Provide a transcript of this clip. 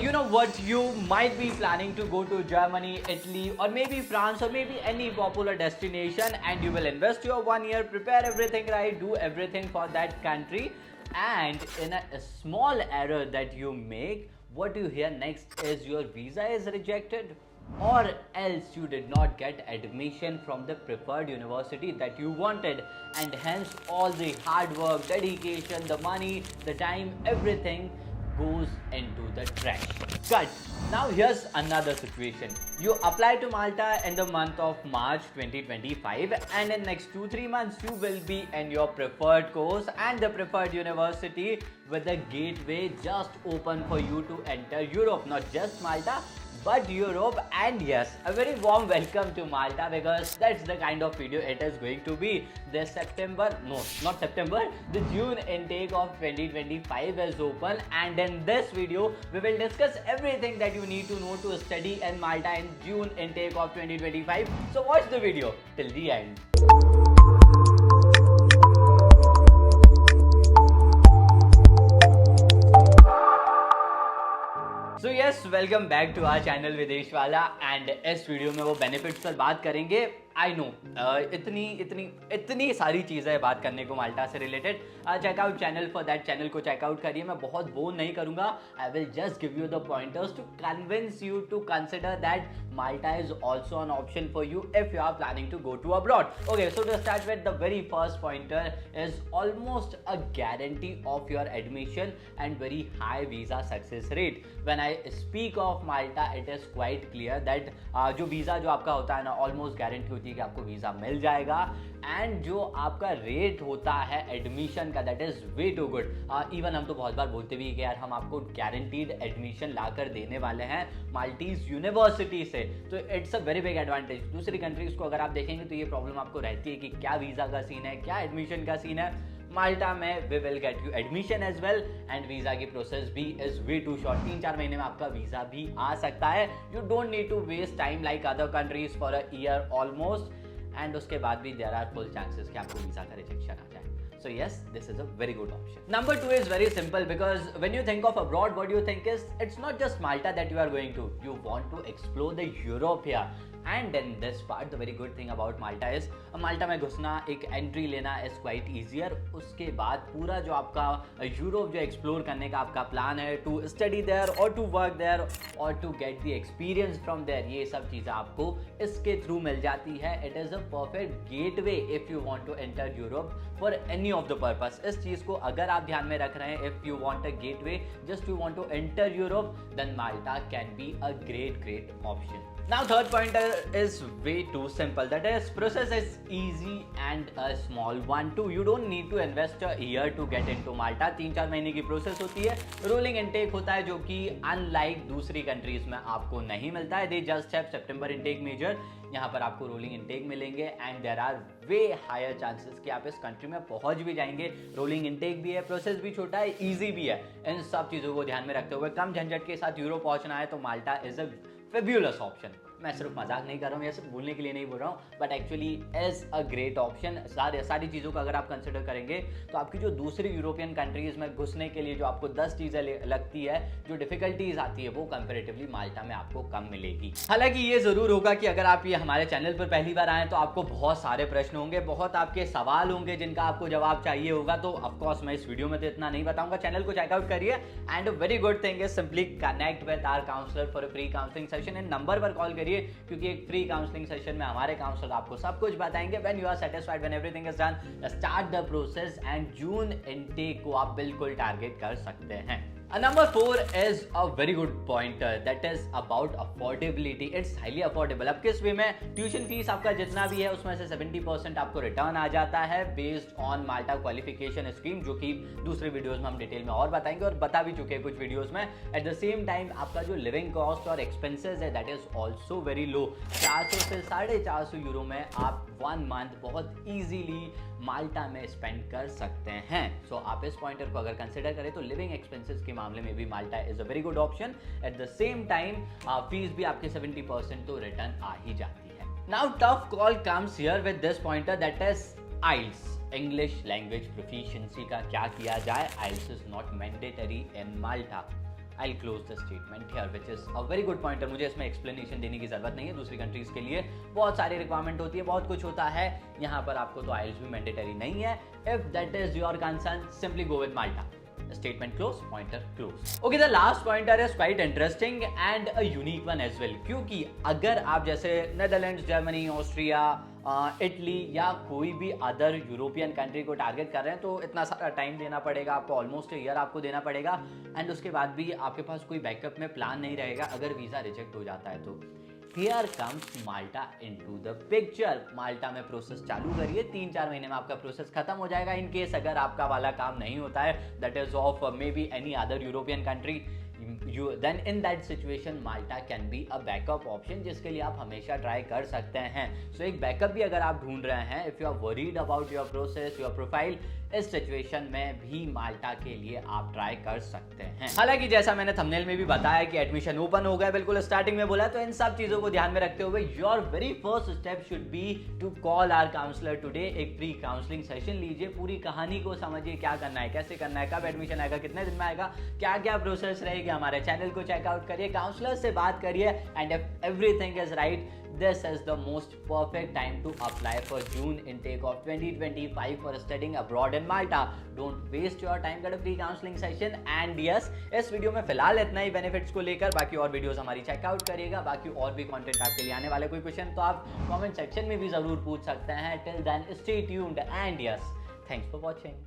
You know what, you might be planning to go to Germany, Italy, or maybe France, or maybe any popular destination, and you will invest your 1 year, prepare everything right, do everything for that country, and in a small error that you make, what you hear next is your visa is rejected, or else you did not get admission from the preferred university that you wanted, and hence all the hard work, dedication, the money, the time, everything goes into the trash. Cut. Now here's another situation. You apply to Malta in the month of March 2025, and in next 2-3 months you will be in your preferred course and the preferred university with the gateway just open for you to enter Europe, not just Malta but Europe. And yes, a very warm welcome to Malta, because that's the kind of video it is going to be. This September, no, not September, the June intake of 2025 is open, and in this video we will discuss everything that you need to know to study in Malta in June intake of 2025. So watch the video till the end. So yes, welcome back to our channel विदेश वाला, and इस video में वो benefits पर बात करेंगे. I know इतनी सारी चीज़ें हैं बात करने को माल्टा से related. Check out channel for that, channel को चेकआउट करिए. मैं बहुत बोर नहीं करूँगा. I will just give you the pointers to convince you to consider that Malta is also an option for you if you are planning to go to abroad. Okay, so to start with, the very first pointer is almost a guarantee of your admission and very high visa success rate. When I speak of Malta, it is quite clear that जो visa जो आपका होता है ना, almost guarantee होती है कि आपको वीज़ा मिल जाएगा. एंड जो आपका रेट होता है एडमिशन का, that is way too good. इवन हम तो बहुत बार बोलते भी कि यार हम आपको गारंटीड एडमिशन ला कर देने वाले हैं माल्टीज यूनिवर्सिटी से. तो it's a very big advantage. दूसरी कंट्रीज़ को अगर आप देखेंगे तो ये प्रॉब्लम आपको रहती है कि क्या वीज़ा का सीन है, क्या एडमिशन का सीन है. माल्टा में we will get you admission as well, and visa की प्रोसेस भी इज़ वे टू शॉर्ट. 3-4 महीने में आपका वीज़ा भी आ सकता है. You don't need to waste time like other countries for a year almost. And उसके बाद भी देयर आर फुल चांसेस कि आपको वीज़ा का रिजेक्शन आ जाए. So yes, this is a very good option. Number 2 is very simple, because when you think of abroad, what you think is it's not just Malta that you are going to. You want to explore the Europe here. And in this part, the very good thing about Malta is Malta में घुसना, एक entry लेना is quite easier. उसके बाद पूरा जो आपका Europe जो एक्सप्लोर करने का आपका प्लान है, टू स्टडी देयर और टू वर्क देयर और to get the experience from there, ये सब चीज़ें आपको इसके थ्रू मिल जाती है. It is a perfect gateway if you want to enter Europe for any of the purpose. इस चीज़ को अगर आप ध्यान में रख रहे हैं, if you want a gateway, just you want to enter Europe, then Malta can be a great option. Now third pointer is way too simple. That is, process is easy and a small one too. You don't need to invest a year to get into Malta. 3-4 महीने की process होती है. Rolling intake होता है, जो कि unlike दूसरी countries में आपको नहीं मिलता है. They just have September intake major. यहाँ पर आपको रोलिंग इनटेक मिलेंगे, and there are way higher chances कि आप इस कंट्री में पहुँच भी जाएंगे. रोलिंग इनटेक भी है, प्रोसेस भी छोटा है, ईजी भी है. इन सब चीज़ों को ध्यान में रखते हुए कम झंझट के साथ यूरोप पहुँचना है तो माल्टा इज़ अ फेब्यूलस ऑप्शन. मैं सिर्फ मजाक नहीं कर रहा हूँ, ये सिर्फ बोलने के लिए नहीं बोल रहा हूँ, but actually is a great option. सारी चीज़ों को अगर आप कंसिडर करेंगे तो आपकी जो दूसरी यूरोपियन कंट्रीज़ में घुसने के लिए जो आपको 10 चीज़ें लगती है, जो डिफिकल्टीज आती है, वो कंपेरेटिवली माल्टा में आपको कम मिलेगी. हालांकि ये ज़रूर होगा कि अगर आप ये हमारे चैनल पर पहली बार आएँ तो आपको बहुत सारे प्रश्न होंगे, बहुत आपके सवाल होंगे जिनका आपको जवाब चाहिए होगा. तो ऑफकोर्स मैं इस वीडियो में तो इतना नहीं बताऊँगा. चैनल को चेकआउट करिए, and very good thing is simply connect with our counsellor for a free counselling session. इन नंबर पर कॉल करिए, क्योंकि एक फ्री काउंसलिंग सेशन में हमारे काउंसलर आपको सब कुछ बताएंगे. When you are satisfied, when everything is done, start the process, and June intake को आप बिल्कुल टारगेट कर सकते हैं. Number 4 is a very good pointer, that is about affordability. It's highly affordable. अब किस वे में ट्यूशन फीस आपका जितना भी है उसमें से 70% आपको रिटर्न आ जाता है based on Malta qualification scheme, जो कि दूसरे वीडियोस में हम डिटेल में और बताएंगे और बता भी चुके हैं कुछ वीडियोस में. एट द सेम टाइम आपका जो लिविंग कॉस्ट और एक्सपेंसेस है, that is also very low. 400 से 450 यूरो में आप 1 मंथ बहुत ईजीली माल्टा में स्पेंड कर सकते हैं. सो आप इस पॉइंटर को अगर कंसिडर करें तो लिविंग एक्सपेंसेस के मामले में भी Malta is a very good option. At the same time fees भी आपके 70% तो रिटर्न आ ही जाती है. Now tough call comes here with this pointer, that is IELTS, English language proficiency का क्या किया जाए. IELTS is not mandatory in Malta. I close the statement here, which is a very good pointer. मुझे इसमें explanation देने की जरूरत नहीं है। दूसरी कंट्रीज के लिए बहुत सारी रिक्वायरमेंट होती है, बहुत कुछ होता है। यहाँ पर आपको तो आइल्स भी मैंडेटरी नहीं है। If that is your concern, simply go with Malta. Statement close, pointer close. Okay, the last pointer is quite interesting and a unique one as well. क्योंकि अगर आप जैसे नेदरलैंड्स, जर्मनी, ऑस्ट्रिया, इटली या कोई भी other European country को target कर रहे हैं तो इतना सारा टाइम देना पड़ेगा आपको, ऑलमोस्ट ईयर आपको देना पड़ेगा। एंड उसके बाद भी आपके पास कोई बैकअप में प्लान नहीं रहेगा अगर वीज़ा रिजेक्ट हो जाता है तो। Here comes Malta into the picture. माल्टा में प्रोसेस चालू करिए, 3-4 महीने में आपका प्रोसेस खत्म हो जाएगा। इन केस अगर आपका वाला काम नहीं होता है, that is of may be any other European country, then in that situation Malta can be a backup option, जिसके लिए आप हमेशा ट्राई कर सकते हैं। So एक बैकअप भी अगर आप ढूंढ रहे हैं, if you are worried about your process, your profile, इस सिचुएशन में भी माल्टा के लिए आप ट्राई कर सकते हैं। हालांकि जैसा मैंने थंबनेल में भी बताया कि एडमिशन ओपन हो गया, बिल्कुल स्टार्टिंग में बोला, तो इन सब चीजों को ध्यान में रखते हुए your very first step should be to call our counsellor today. एक प्री काउंसलिंग सेशन लीजिए, पूरी कहानी को समझिए, क्या करना है, कैसे करना है, कब एडमिशन आएगा, कितने दिन में आएगा, क्या क्या प्रोसेस रहेगी। हमारे चैनल को चेकआउट करिए, काउंसलर से बात करिए, and if everything is right, this is the most perfect time to apply for June intake of 2025 for studying abroad in Malta. Don't waste your time, get a free counseling session. And yes, इस video में फिलहाल इतना ही benefits को लेकर। बाकी और videos हमारी checkout करिएगा। बाकी और भी कंटेंट आपके लिए आने वाले। कोई क्वेश्चन तो आप कमेंट सेक्शन में भी जरूर पूछ सकते हैं। Till then, stay tuned and yes, thanks for watching.